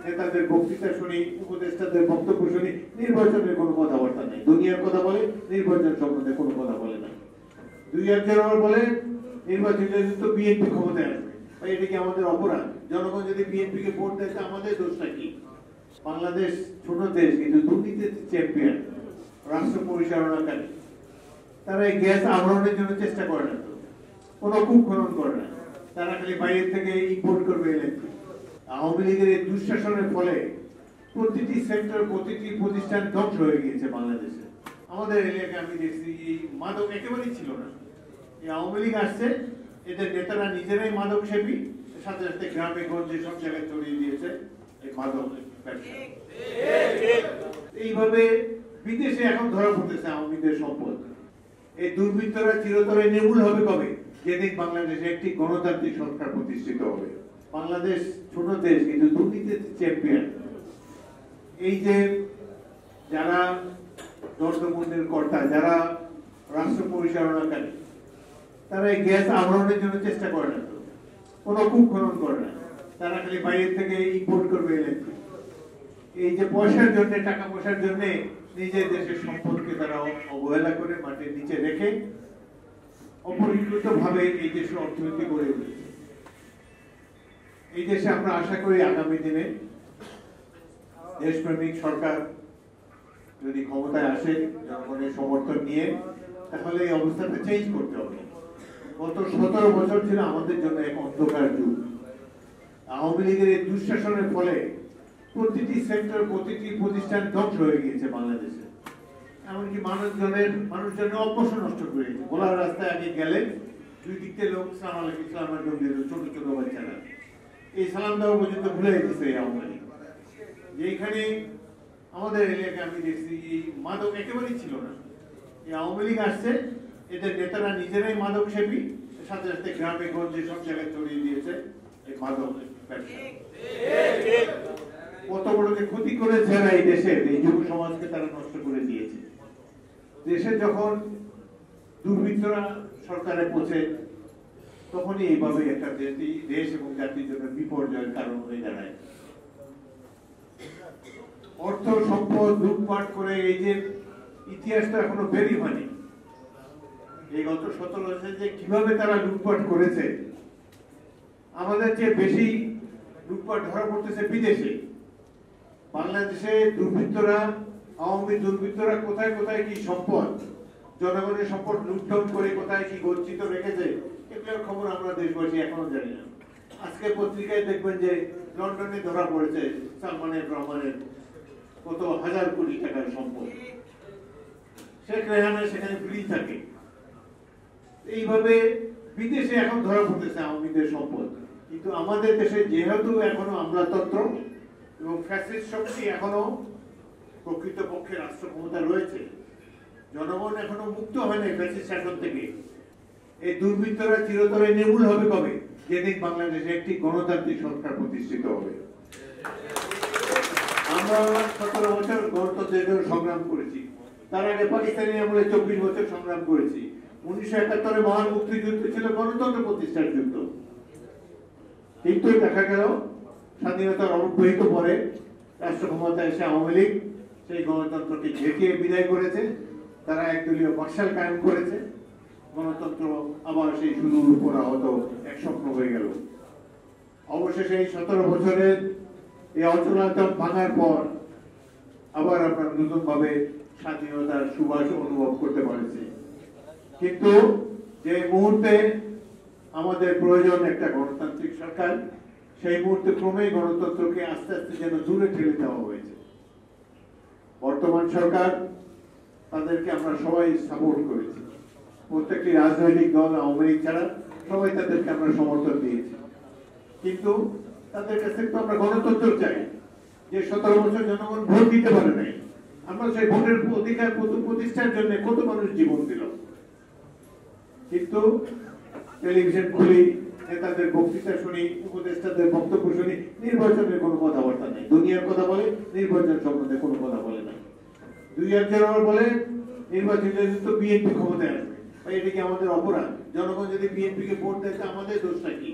নেতাদের বক্তৃতা শুনি, উপদেষ্টাদের বক্তব্য শুনি, নির্বাচনের কোনো কথাবার্তা নেই। দুনিয়ার কথা বলে, নির্বাচন সম্বন্ধে কোনো কথা বলে না। দুই একজন আবার বলে নির্বাচন তো বিএনপি ক্ষমতায় আসবে। এটা কি আমাদের অপরাধ? জনগণ যদি বিএনপি কে ভোট দেয় আমাদের দোষটা কি? বাংলাদেশ ছোট দেশ, কিন্তু দুর্নীতির চ্যাম্পিয়ন, রাষ্ট্র পরিচালনাকারী। তারা এই গ্যাস আহরণের জন্য চেষ্টা করে না, কোনো কূপ খনন করে না। তারা খালি বাইরের থেকে ইম্পোর্ট করবে ইলেকট্রিক। আওয়ামী লীগের এই দুঃশাসনের ফলে প্রতিটি সেক্টর, প্রতিটি প্রতিষ্ঠান ধ্বংস হয়ে গিয়েছে বাংলাদেশে। আমাদের এলাকায় আমি দেখছি এই মাদক একেবারেই ছিল না। এই আওয়ামী লীগ আসছে, এদের নেতারা নিজেরাই মাদক সেবী, সাথে সাথে গ্রামে গঞ্জে সব জায়গায় ছড়িয়ে দিয়েছে এই মাদক ব্যবসা। এইভাবে বিদেশে এখন ধরা পড়তেছে আওয়ামী লীগের সম্পদ। এই দুর্বৃত্তরা চিরতরে নির্মূল হবে কবে? যেদিন বাংলাদেশে একটি গণতান্ত্রিক সরকার প্রতিষ্ঠিত হবে। বাংলাদেশ ছোট দেশ, কিন্তু দুর্নীতির চ্যাম্পিয়ন। এই যে যারা দণ্ডমুন্ডের কর্তা, যারা রাষ্ট্র পরিচালনাকারী, তারা এই গ্যাস আহরণের জন্য চেষ্টা করে না, কোনো কূপ খনন করে না। তারা খালি বাইরের থেকে ইম্পোর্ট করবে ইলেকট্রিক। এই যে পয়সার জন্য, টাকা পয়সার জন্য নিজের দেশের সম্পদকে তারা অবহেলা করে মাটির নিচে রেখে অপরিকৃত ভাবে এই দেশের অর্থনীতি গড়ে উঠেছে। এই দেশে আমরা আশা করি আগামী দিনে দেশপ্রেমিক সরকার যদি ক্ষমতায় আসে, জনগণের সমর্থন নিয়ে, তাহলে এই অবস্থাটা চেঞ্জ করতে হবে। গত 17 বছর ছিল আমাদের জন্য এক অন্ধকার যুগ। আওয়ামী লীগের এই দুঃশাসনের ফলে প্রতিটি সেক্টর, প্রতিটি প্রতিষ্ঠান ধ্বংস হয়ে গিয়েছে বাংলাদেশে। এমনকি মানুষজনের অভ্যাস নষ্ট করে দিয়েছে। গোলার রাস্তায় আগে গেলে দুই দিক থেকে লোক সালাম আলাইকুম দিয়ে ছোট ছোট বাচ্চারা এই সালাম দেওয়া পর্যন্ত ভুলে গেছে এই আওয়ামী লীগ। যেখানে আমাদের এলাকায় আমি দেখছি এই মাদক একেবারেই ছিল না। এই আওয়ামী লীগ আসছে, এদের নেতারা নিজেরাই মাদক সেবী, সাথে সাথে গ্রামে গঞ্জে সব জায়গায় ছড়িয়ে দিয়েছে এই মাদক ব্যবসা। কত বড় যে ক্ষতি করেছে এই দেশের এই যুব সমাজকে তারা নষ্ট করে দিয়েছে। দেশে যখন দুর্বৃত্তরা সরকারে পৌঁছে, তখনই এইভাবে একটা দেশ এবং জাতির জন্য বিপর্যয়ের কারণ হয়ে দাঁড়ায়। অর্থ সম্পদ লুটপাট করে এই যে ইতিহাসটা এখনো বেরই হয়নি। এই গত 17 বছরে যে কিভাবে তারা লুটপাট করেছে, আমাদের চেয়ে বেশি লুটপাট ধরা পড়তেছে বিদেশে। বাংলাদেশে দুর্বৃত্তরা, আওয়ামী দুর্বৃত্তরা কোথায় কোথায় কি সম্পদ, জনগণের সম্পদ লুণ্ঠন করে কোথায় কি গচ্ছিত রেখেছে, এগুলোর খবর আমরা দেশবাসী এখনো জানি না। আজকে পত্রিকায় দেখবেন যে লন্ডনে ধরা পড়েছে সালমানের রহমানের কত হাজার কোটি টাকার সম্পদ। শেখ রেহানা সেখানে ফ্রি থাকে। এইভাবে বিদেশে এখন ধরা পড়তেছে আওয়ামীদের সম্পদ। কিন্তু আমাদের দেশে যেহেতু এখনো আমলাতন্ত্র এবং ফ্যাসিস্ট শক্তি এখনো প্রকৃতপক্ষে রাষ্ট্র ক্ষমতা রয়েছে, জনগণ এখনো মুক্ত হয়নি ফ্যাসিস্ট শাসন থেকে। এই দুর্বৃত্তরা চিরতরে নির্মূল হবে কবে? যেদিন বাংলাদেশে একটি গণতান্ত্রিক সরকার প্রতিষ্ঠিত হবে। আমরা 17 বছর গণতন্ত্রের জন্য সংগ্রাম করেছি। তার আগে পাকিস্তানি আমলে 24 বছর সংগ্রাম করেছি। 1971 মহান মুক্তিযুদ্ধ ছিল গণতন্ত্র প্রতিষ্ঠার যুদ্ধ। কিন্তু দেখা গেল স্বাধীনতার অব্যবহিত পরে রাষ্ট্র ক্ষমতায় এসে আওয়ামী লীগ সেই গণতন্ত্রকে ঝেঁটিয়ে বিদায় করেছে। তারা একদলীয় মার্শাল কায়েম করেছে। গণতন্ত্র আবার সেই সুদূর উপরাহত এক স্বপ্ন হয়ে গেল। অবশেষে এই 17 বছরের এই অচলায়তন ভাঙার পর আবার আমরা নতুন ভাবে স্বাধীনতার সুবাস অনুভব করতে পারছি। কিন্তু যে মুহূর্তে আমাদের প্রয়োজন একটা গণতান্ত্রিক সরকার, সেই মুহূর্তে ক্রমেই গণতন্ত্রকে আস্তে আস্তে যেন দূরে ঠেলে দেওয়া হয়েছে। বর্তমান সরকার, তাদেরকে আমরা সবাই সাপোর্ট করেছি। প্রত্যেকটি রাজনৈতিক দল, আওয়ামী লীগ ছাড়া সবাই তাদেরকে আমরা সমর্থন দিয়েছি। কিন্তু তাদের কাছ থেকে তো আমরা গণতন্ত্র চাই। যে 17 বছর জনগণ ভোট দিতে পারে নাই, আমরা সেই ভোটের অধিকার প্রতিষ্ঠার জন্য কত মানুষ জীবন দিল। কিন্তু টেলিভিশন খুলি, নেতাদের বক্তৃতা শুনি, উপদেষ্টাদের বক্তব্য শুনি, নির্বাচনের কোনো কথাবার্তা নেই। দুনিয়ার কথা বলে, নির্বাচন সম্বন্ধে কোনো কথা বলে না। দুই একজন আবার বলে নির্বাচন তো বিএনপি ক্ষমতায় আসবে। এটা কি আমাদের অপরাধ? জনগণ যদি বিএনপি কে ভোট দেয় আমাদের দোষটা কি?